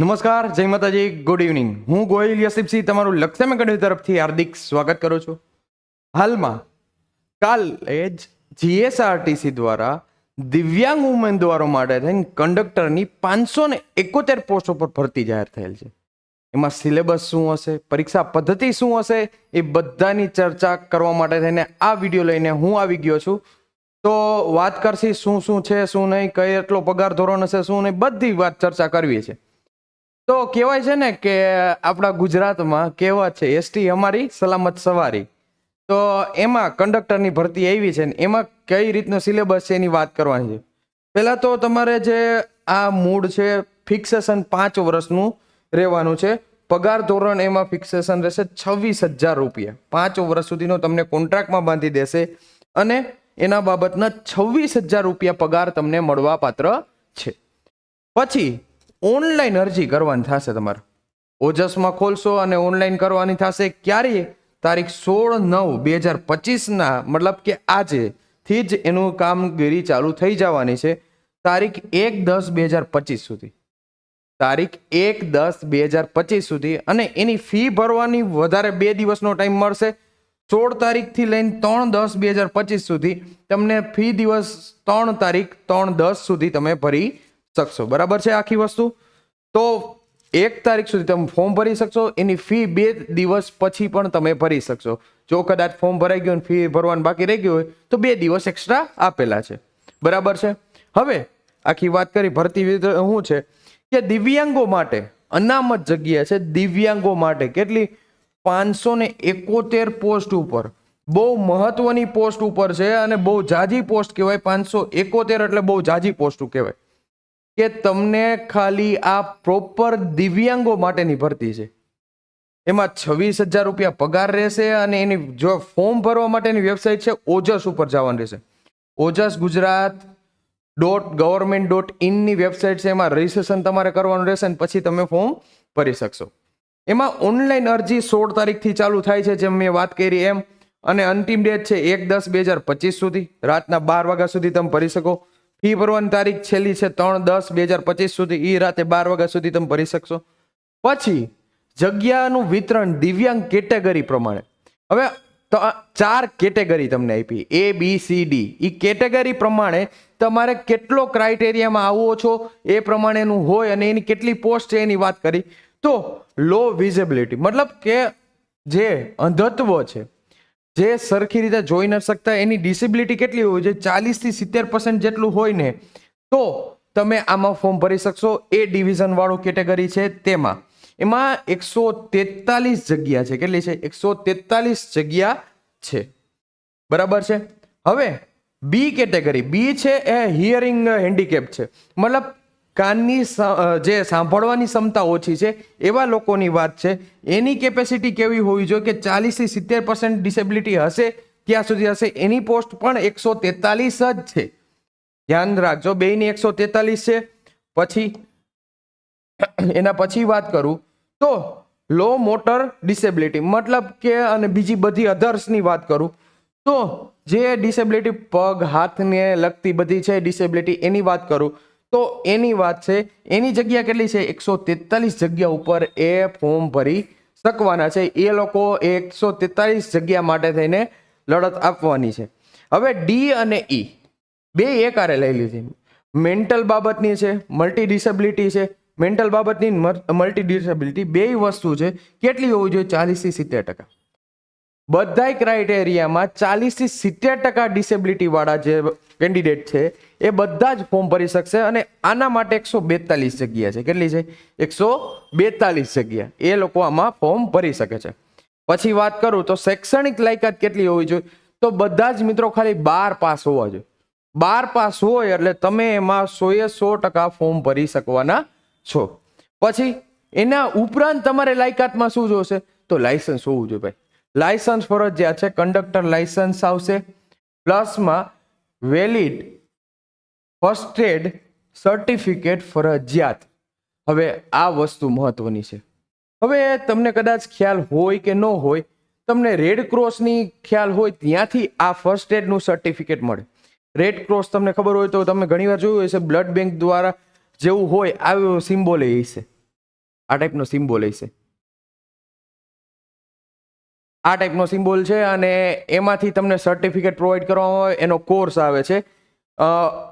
નમસ્કાર, જય માતાજી, ગુડ ઇવનિંગ. હું ગોહિલ યસીફસિંહ તમારું લક્ષ્ય મેકેડમી તરફથી હાર્દિક સ્વાગત કરું છું. હાલમાં કાલે જ જીએસઆરટીસી દ્વારા દિવ્યાંગ ઉમેદવારો માટે થઈને કંડક્ટરની 571 પોસ્ટ ઉપર ભરતી જાહેર થયેલ છે. એમાં સિલેબસ શું હશે, પરીક્ષા પદ્ધતિ શું હશે, એ બધાની ચર્ચા કરવા માટે થઈને આ વિડીયો લઈને હું આવી ગયો છું. તો વાત કરશી શું શું છે, શું નહીં, કઈ એટલો પગાર ધોરણ હશે, શું નહીં, બધી વાત ચર્ચા કરવી છે. તો કહેવાય છે ને કે આપણા ગુજરાતમાં કહેવત છે, એસટી અમારી સલામત સવારી. તો એમાં કંડક્ટરની ભરતી આવી છે ને એમાં કઈ રીતનો સિલેબસ છે એની વાત કરવાની છે. પહેલા તો તમારે જે આ મૂળ છે ફિક્સેશન 5 વર્ષનું રહેવાનું છે. પગાર ધોરણ એમાં ફિક્સેશન રહેશે 26,000 રૂપિયા. 5 વર્ષ સુધીનો તમને કોન્ટ્રાક્ટમાં બાંધી દેશે અને એના બાબતના 26,000 રૂપિયા પગાર તમને મળવા પાત્ર છે. પછી ઓનલાઈન અરજી કરવાની થશે. તમારે ઓજસમાં ખોલશો અને ઓનલાઈન કરવાની થશે. ક્યારે? તારીખ 16/9/2025 મતલબ કે આજેથી જ એનું કામગીરી ચાલુ થઈ જવાની છે. તારીખ 1/10/2025 સુધી. તારીખ 1/10/2025 સુધી. અને એની ફી ભરવાની વધારે 2 દિવસનો ટાઈમ મળશે. 16 તારીખથી લઈને 3/10/2025 સુધી તમને ફી દિવસ 3 તારીખ 3/10 સુધી તમે ભરી શકશો. બરાબર છે આખી વસ્તુ. તો 1 તારીખ સુધી તમે ફોર્મ ભરી શકશો. એની ફી 2 દિવસ પછી પણ તમે ભરી શકશો. જો કદાચ ફોર્મ ભરાઈ ગયું ફી ભરવાનું બાકી રહી ગયું હોય તો 2 દિવસ એક્સ્ટ્રા આપેલા છે. બરાબર છે. હવે આખી વાત કરી ભરતી શું છે કે દિવ્યાંગો માટે અનામત જગ્યા છે. દિવ્યાંગો માટે કેટલી? 571 પોસ્ટ ઉપર. બહુ મહત્વની પોસ્ટ ઉપર છે અને બહુ જાજી પોસ્ટ કહેવાય. 571 એટલે બહુ જાજી પોસ્ટ કહેવાય કે તમને ખાલી આ પ્રોપર દિવ્યાંગો માટેની ભરતી છે. એમાં 26,000 રૂપિયા પગાર રહેશે અને એની જો ફોર્મ ભરવા માટેની વેબસાઇટ છે ઓજસ ઉપર જવાનું રહેશે. ઓજસ ગુજરાત.gov.in ની વેબસાઇટ છે. એમાં રજીસ્ટ્રેશન તમારે કરવાનું રહેશે અને પછી તમે ફોર્મ ભરી શકશો. એમાં ઓનલાઈન અરજી 16 તારીખથી ચાલુ થાય છે જેમ મેં વાત કરી એમ. અને અંતિમ ડેટ છે 1/10/2025 સુધી. રાતના 12 વાગ્યા સુધી તમે ભરી શકો. ફી ભરવાની તારીખ છેલ્લી છે 3/10/2025 સુધી. એ રાતે 12 વાગ્યા સુધી તમે ભરી શકશો. પછી જગ્યાનું વિતરણ દિવ્યાંગ કેટેગરી પ્રમાણે. હવે 4 કેટેગરી તમને આપી, ABCD. એ કેટેગરી પ્રમાણે તમારે કેટલો ક્રાઇટેરિયામાં આવો છો એ પ્રમાણેનું હોય અને એની કેટલી પોસ્ટ છે એની વાત કરી. તો લો વિઝિબિલિટી મતલબ કે જે અંધત્વ છે, જે સરખી રીતે જોઈ ન શકતા, એની ડિસેબિલિટી કેટલી હોય છે? 40 થી 70% જેટલું હોય ને તો તમે આમાં ફોર્મ ભરી શકશો. એ ડિવિઝન વાળું કેટેગરી છે તેમાં. એમાં 143 જગ્યા છે. કેટલી છે? 143 જગ્યા છે. બરાબર છે. હવે બી કેટેગરી. બી છે એ હિયરિંગ હેન્ડીકેપ છે. મતલબ કાનની જે સાંભળવાની ક્ષમતા ઓછી છે એવા લોકોની વાત છે. એની કેપેસિટી કેવી હોવી જોઈએ કે 40 થી 70% ડિસેબિલિટી હશે ત્યાં સુધી હશે. એની પોસ્ટ પણ 143 જ છે. ધ્યાન રાખજો, બેયની 143 છે. પછી એના પછી વાત કરું તો લો મોટર ડિસેબિલિટી મતલબ કે અને બીજી બધી અધર્સની વાત કરું તો જે ડિસેબિલિટી પગ હાથને લગતી બધી છે ડિસેબિલિટી એની વાત કરું તો એની વાત છે. એની જગ્યા કેટલી છે? 143 જગ્યા ઉપર એ ફોર્મ ભરી શકવાના છે. એ લોકો 143 જગ્યા માટે થઈને લડત આપવાની છે. હવે ડી અને ઈ બે એકારે લઈ લીધી. મેન્ટલ બાબતની છે, મલ્ટી ડિસેબિલિટી છે. મેન્ટલ બાબતની મલ્ટી ડિસેબિલિટી બે વસ્તુ છે. કેટલી હોવી જોઈએ? 40 થી 70%. બધાય ક્રાઇટેરિયામાં 40 થી 70% ડિસેબિલિટી વાળા જે કેન્ડિડેટ છે એ બધા જ ફોર્મ ભરી શકશે. અને આના માટે 142 જગ્યા છે. કેટલી છે? 142 જગ્યા. એ લોકો આમાં ફોર્મ ભરી શકે છે. પછી વાત કરું તો શૈક્ષણિક લાયકાત કેટલી હોવી જોઈએ? તો બધા જ મિત્રો ખાલી 12 પાસ હોવા જોઈએ. 12 પાસ હોય એટલે તમે એમાં 100% ફોર્મ ભરી શકવાના છો. પછી એના ઉપરાંત તમારે લાયકાતમાં શું જોશે? તો લાયસન્સ હોવું જોઈએ ભાઈ. લાયસન્સ ફરજિયાત છે. કંડક્ટર લાયસન્સ આવશે. પ્લસમાં વેલિડ ફર્સ્ટ એડ સર્ટિફિકેટ ફરજિયાત. હવે આ વસ્તુ મહત્વની છે. હવે તમને કદાચ ખ્યાલ હોય કે ન હોય, તમને રેડ ક્રોસની ખ્યાલ હોય ત્યાંથી આ ફર્સ્ટ એડનું સર્ટિફિકેટ મળે. રેડ ક્રોસ તમને ખબર હોય તો તમે ઘણીવાર જોયું હશે બ્લડ બેંક દ્વારા જેવું હોય આવ્યું સિમ્બોલ એ છે. આ ટાઈપનો સિમ્બોલ હશે, આ ટાઈપનો સિમ્બોલ છે અને એમાંથી તમને સર્ટિફિકેટ પ્રોવાઈડ કરવામાં આવે, એનો કોર્સ આવે છે.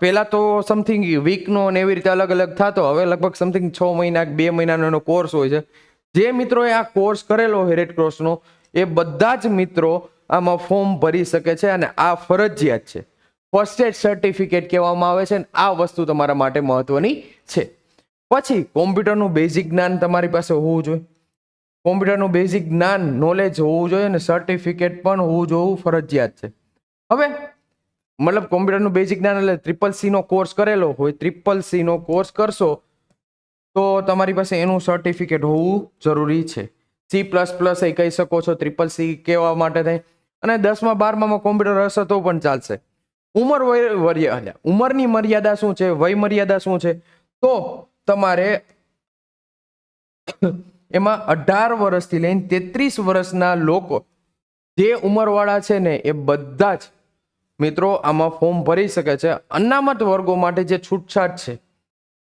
પહેલા તો સમથિંગ વીકનો અને એવી રીતે અલગ અલગ થતો, હવે લગભગ સમથિંગ 6 મહિના 2 મહિનાનો એનો કોર્સ હોય છે. જે મિત્રોએ આ કોર્સ કરેલો હોય રેડ ક્રોસનો એ બધા જ મિત્રો આમાં ફોર્મ ભરી શકે છે અને આ ફરજિયાત છે. ફર્સ્ટ એડ સર્ટિફિકેટ કહેવામાં આવે છે અને આ વસ્તુ તમારા માટે મહત્વની છે. પછી કોમ્પ્યુટરનું બેઝિક જ્ઞાન તમારી પાસે હોવું જોઈએ, કોમ્પ્યુટરનું બેઝિક જ્ઞાન નોલેજ હોવું જોઈએ અને સર્ટિફિકેટ પણ હોવું જોવું ફરજિયાત છે. હવે મતલબ કોમ્પ્યુટરનું બેઝિક જ્ઞાન એટલે CCC નો કોર્સ કરેલો હોય, CCC નો કોર્સ કરશો તો તમારી પાસે એનું સર્ટિફિકેટ હોવું જરૂરી છે. C++ એ કહી શકો છો, CCC કહેવા માટે થાય. અને 10મા 12મામાં કોમ્પ્યુટર હશે તો પણ ચાલશે. ઉંમરની મર્યાદા શું છે, વય મર્યાદા શું છે, તો તમારે એમાં 18 વર્ષથી લઈને 33 વર્ષના લોકો જે ઉંમરવાળા છે ને એ બધા જ મિત્રો આમાં ફોર્મ ભરી શકે છે. અનામત વર્ગો માટે જે છૂટછાટ છે,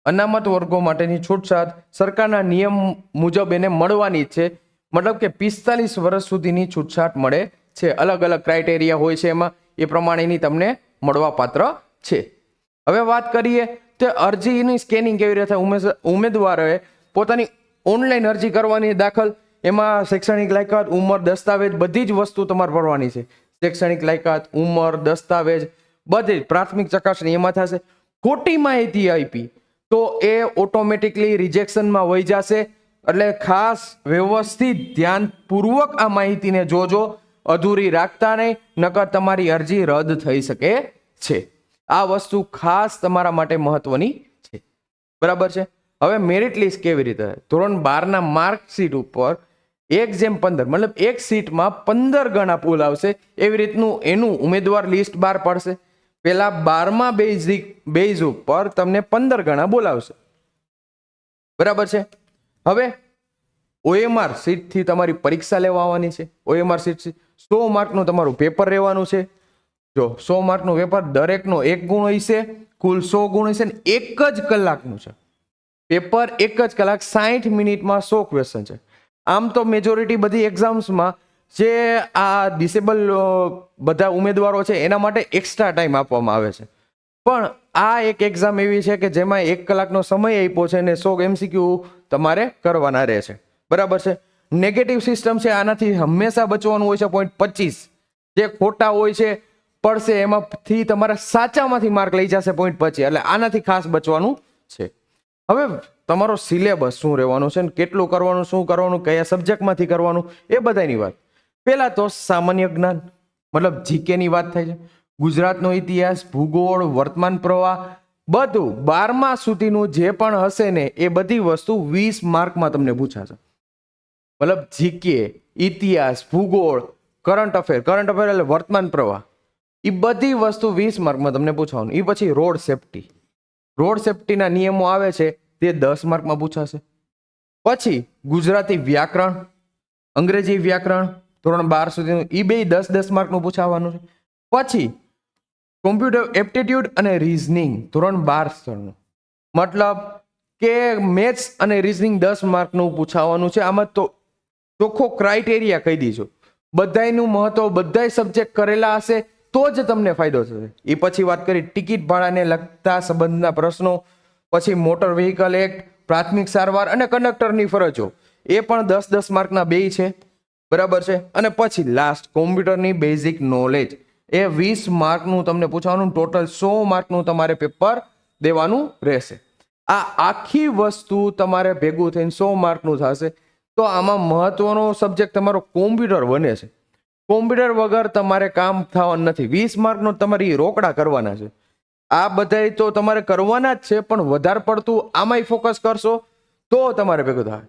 અનામત વર્ગો માટેની છૂટછાટ સરકારના નિયમ મુજબ એને મળવાની જ છે. મતલબ કે 45 વર્ષ સુધીની છૂટછાટ મળે છે. અલગ અલગ ક્રાઇટેરિયા હોય છે એમાં, એ પ્રમાણેની તમને મળવા પાત્ર છે. હવે વાત કરીએ તો અરજીની સ્કેનિંગ કેવી રીતે થાય. ઉમેદવારોએ પોતાની ઓનલાઈન અરજી કરવાની, દાખલ એમાં શૈક્ષણિક લાયકાત, ઉંમર, દસ્તાવેજ બધી જ વસ્તુ તમારે ભરવાની છે. શૈક્ષણિક લાયકાત, ઉંમર, દસ્તાવેજ બધી પ્રાથમિક ચકાસણી એમાં થશે. ખોટી માહિતી આપી તો એ ઓટોમેટિકલી રિજેક્શનમાં વહી જશે. એટલે ખાસ વ્યવસ્થિત ધ્યાનપૂર્વક આ માહિતીને જોજો, અધૂરી રાખતા નહીં, નકર તમારી અરજી રદ થઈ શકે છે. આ વસ્તુ ખાસ તમારા માટે મહત્વની છે. બરાબર છે. હવે મેરિટ લિસ્ટ કેવી રીતે? ધોરણ 12ના માર્કશીટ ઉપર 1:15 મતલબ એક સીટમાં 15 ગણા પુલ આવશે. એવી રીતનું એનું ઉમેદવાર લિસ્ટ બહાર પડશે. પેલા 12મા બેઝ ઉપર તમને 15 ગણા બોલાવશે. બરાબર છે. હવે OMR સીટથી તમારી પરીક્ષા લેવા આવવાની છે. OMR સીટ 100 માર્કનું તમારું પેપર રહેવાનું છે. જો 100 માર્કનું પેપર, દરેકનો 1 ગુણ હશે, કુલ 100 ગુણ હશે ને 1 જ કલાકનું છે પેપર. 1 જ કલાક 60 મિનિટમાં 100 ક્વેશ્ચન છે. આમ તો મેજોરિટી બધી એક્ઝામ્સમાં જે આ ડિસેબલ બધા ઉમેદવારો છે એના માટે એક્સ્ટ્રા ટાઈમ આપવામાં આવે છે, પણ આ એક એક્ઝામ એવી છે કે જેમાં 1 કલાકનો સમય આપ્યો છે અને 100 MCQ તમારે કરવાના રહે છે. બરાબર છે. નેગેટિવ સિસ્ટમ છે, આનાથી હંમેશા બચવાનું હોય છે. 0.25 જે ખોટા હોય છે પડશે એમાંથી તમારા સાચામાંથી માર્ક લઈ જશે 0.25, એટલે આનાથી ખાસ બચવાનું છે. હવે તમારો સિલેબસ શું રહેવાનું છે, કેટલું કરવાનું, શું કરવાનું, કયા સબ્જેક્ટમાંથી કરવાનું, એ બધાની વાત. પહેલા તો સામાન્ય જ્ઞાન મતલબ GK ની વાત થાય છે. ગુજરાતનો ઇતિહાસ, ભૂગોળ, વર્તમાન પ્રવાહ બધું 12મા સુધીનું જે પણ હશે ને એ બધી વસ્તુ 20 માર્કમાં તમને પૂછાશે. મતલબ GK, ઇતિહાસ, ભૂગોળ, કરંટ અફેર એટલે વર્તમાન પ્રવાહ, એ બધી વસ્તુ 20 માર્કમાં તમને પૂછવાનું. એ પછી રોડ સેફ્ટીના નિયમો આવે છે તે 10 માર્કમાં પૂછાશે. પછી ગુજરાતી વ્યાકરણ, અંગ્રેજી વ્યાકરણ ધોરણ 12 સુધીનું, એ બે 10-10 માર્કનું પૂછાવાનું છે. પછી કોમ્પ્યુટર એપ્ટિટ્યુડ અને રીઝનિંગ ધોરણ 12 સ્તરનું, મતલબ કે મેથ્સ અને રીઝનિંગ 10 માર્કનું પૂછાવાનું છે. આમાં તો ચોખ્ખો ક્રાઇટેરિયા કહી દીજો, બધાયનું મહત્વ, બધાય સબ્જેક્ટ કરેલા હશે તો જ તમને ફાયદો થશે. એ પછી વાત કરી ટિકિટ ભાડાને લગતા સંબંધના પ્રશ્નો, પછી મોટર વ્હીકલ એક્ટ, પ્રાથમિક સારવાર અને કંડક્ટરની ફરજો, એ પણ 10-10 માર્કના બે છે. બરાબર છે. અને પછી લાસ્ટ કોમ્પ્યુટરની બેઝિક નોલેજ, એ 20 માર્કનું તમને પૂછવાનું. ટોટલ 100 માર્કનું તમારે પેપર દેવાનું રહેશે. આ આખી વસ્તુ તમારે ભેગું થઈને 100 માર્કનું થશે. તો આમાં મહત્વનો સબ્જેક્ટ તમારો કોમ્પ્યુટર બને છે. કોમ્પ્યુટર વગર તમારે કામ થવાનું નથી. 20 માર્કનો તમારી રોકડા કરવાના છે. આ બધાય તો તમારે કરવાના જ છે, પણ વધારે પડતું આમાંય ફોકસ કરશો તો તમારે ભેગું થાય.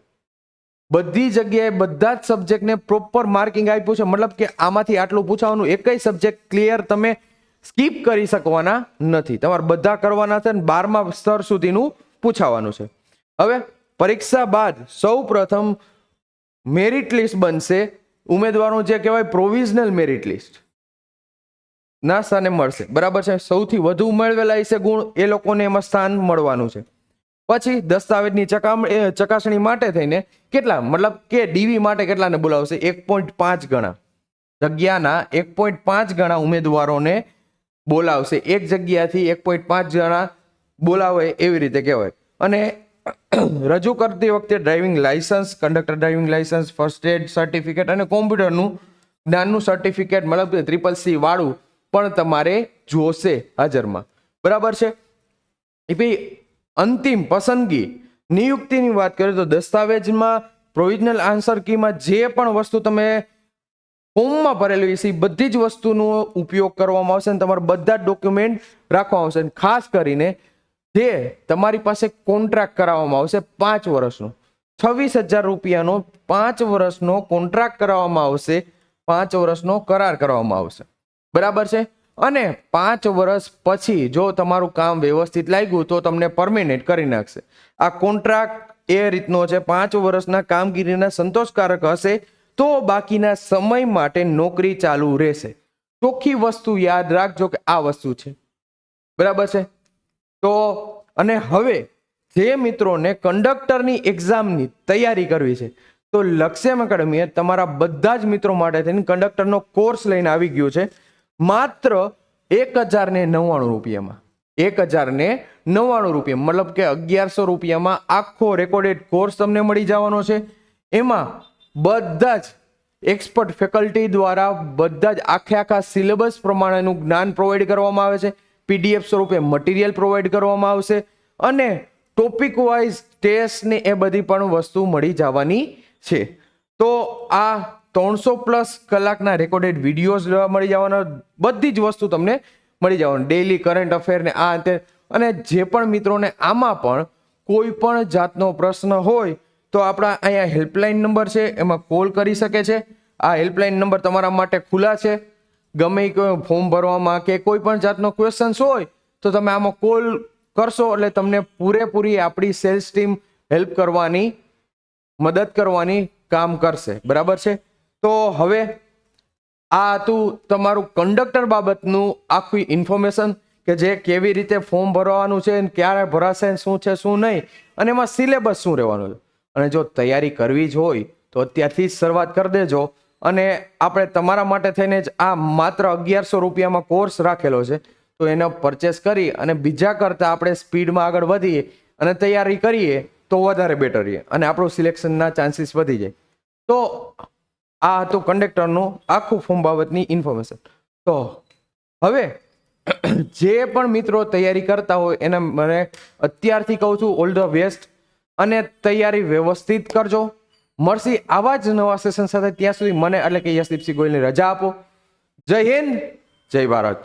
બધી જગ્યાએ બધા જ સબ્જેક્ટને પ્રોપર માર્કિંગ આપ્યું છે, મતલબ કે આમાંથી આટલું પૂછવાનું, એકય સબ્જેક્ટ ક્લિયર તમે સ્કીપ કરી શકવાના નથી. તમારે બધા કરવાના છે ને 12મા સ્તર સુધીનું પૂછાવાનું છે. હવે પરીક્ષા બાદ સૌ પ્રથમ મેરિટ લિસ્ટ બનશે. ઉમેદવારોનું જે કહેવાય પ્રોવિઝનલ મેરિટ લિસ્ટ ના સ્થાને મળશે. બરાબર છે. સૌથી વધુ મેળવેલા હશે ગુણ એ લોકોને એમાં સ્થાન મળવાનું છે. પછી દસ્તાવેજની ચકાસણી માટે થઈને કેટલા મતલબ કે ડીવી માટે કેટલાને બોલાવશે 1.5 ગણા જગ્યાના 1.5 ગણા ઉમેદવારોને બોલાવશે. એક જગ્યાથી 1.5 ગણા બોલાવે એવી રીતે કહેવાય. અને રજૂ કરતી વખતે driving licence, conductor driving licence, first aid certificate અને કોમ્પ્યુટરનું જ્ઞાનનું સર્ટિફિકેટ મતલબ CCC વાળું પણ તમારે જોશે હાજરમાં. બરાબર છે. એ ભાઈ અંતિમ પસંદગી નિયુક્તિની વાત કરીએ તો દસ્તાવેજમાં પ્રોવિઝનલ આન્સર કીમાં જે પણ વસ્તુ તમે ફોર્મમાં ભરેલું છે બધી જ વસ્તુનો ઉપયોગ કરવામાં આવશે અને તમારા બધા જ ડોક્યુમેન્ટ રાખવામાં આવશે. ખાસ કરીને જે તમારી પાસે કોન્ટ્રાક્ટ કરાવવામાં આવશે 5 વર્ષનો 26,000 રૂપિયાનો 5 વર્ષનો કોન્ટ્રાક્ટ કરાવવામાં આવશે, 5 વર્ષનો કરાર કરવામાં આવશે. બરાબર છે. અને 5 વર્ષ પછી જો તમારું કામ વ્યવસ્થિત લાગ્યું તો તમને પરમેનન્ટ કરી નાખશે. આ કોન્ટ્રાક્ટ એ રીતનો છે, 5 વર્ષના કામગીરીના સંતોષકારક હશે તો બાકીના સમય માટે નોકરી ચાલુ રહેશે. ચોખ્ખી વસ્તુ યાદ રાખજો કે આ વસ્તુ છે. બરાબર છે. તો અને હવે જે મિત્રોને કંડક્ટરની એક્ઝામની તૈયારી કરવી છે તો લક્ષ્યમ એકેડમીએ તમારા બધા જ મિત્રો માટે થઈને કંડક્ટરનો કોર્સ લઈને આવી ગયું છે માત્ર 1,099 રૂપિયામાં. 1,099 રૂપિયા મતલબ કે 1,100 રૂપિયામાં આખો રેકોર્ડેડ કોર્સ તમને મળી જવાનો છે. એમાં બધા જ એક્સપર્ટ ફેકલ્ટી દ્વારા બધા જ આખા સિલેબસ પ્રમાણેનું જ્ઞાન પ્રોવાઈડ કરવામાં આવે છે. PDF સ્વરૂપે મટીરિયલ પ્રોવાઈડ કરવામાં આવશે અને ટોપિક વાઇઝ ટેસ્ટ ને એ બધી પણ વસ્તુ મળી જવાની છે. તો આ 300+ કલાકના રેકોર્ડેડ વિડીયોઝ મળી જવાના, બધી જ વસ્તુ તમને મળી જવાની, ડેઇલી કરંટ અફેર ને આ અંતે. અને જે પણ મિત્રોને આમાં પણ કોઈ પણ જાતનો પ્રશ્ન હોય તો આપણા અહીંયા હેલ્પલાઇન નંબર છે, એમાં કોલ કરી શકે છે. આ હેલ્પલાઇન નંબર તમારા માટે ખુલ્લા છે. ગમે કોઈ ફોર્મ ભરવામાં કે કોઈ પણ જાતનો ક્વેશ્ચન્સ હોય તો તમે આમાં કોલ કરશો એટલે તમને પૂરેપૂરી આપણી સેલ્સ ટીમ હેલ્પ કરવાની, મદદ કરવાની કામ કરશે. બરાબર છે. તો હવે આ હતું તમારું કંડક્ટર બાબતનું આખી ઇન્ફોર્મેશન કે જે કેવી રીતે ફોર્મ ભરવાનું છે, ક્યારે ભરાશે, શું છે શું નહીં, અને એમાં સિલેબસ શું રહેવાનું છે. અને જો તૈયારી કરવી જ હોય તો અત્યારથી જ શરૂઆત કરી દેજો. અને આપણે તમારા માટે થઈને જ આ માત્ર 1,100 રૂપિયામાં કોર્સ રાખેલો છે તો એનો પરચેસ કરી અને બીજા કરતાં આપણે સ્પીડમાં આગળ વધીએ અને તૈયારી કરીએ તો વધારે બેટર રહે અને આપણું સિલેક્શનના ચાન્સીસ વધી જાય. તો આ હતું કંડક્ટરનું આખું ફોર્મ બાબતની ઇન્ફોર્મેશન. તો હવે જે પણ મિત્રો તૈયારી કરતા હોય એને મને અત્યારથી કહું છું ઓલ ધ બેસ્ટ અને તૈયારી વ્યવસ્થિત કરજો. મળશે આવા જ નવા સેશન સાથે. ત્યાં સુધી મને એટલે કે યશદીપસિંહ ગોયલની રજા આપો. જય હિન્દ, જય ભારત.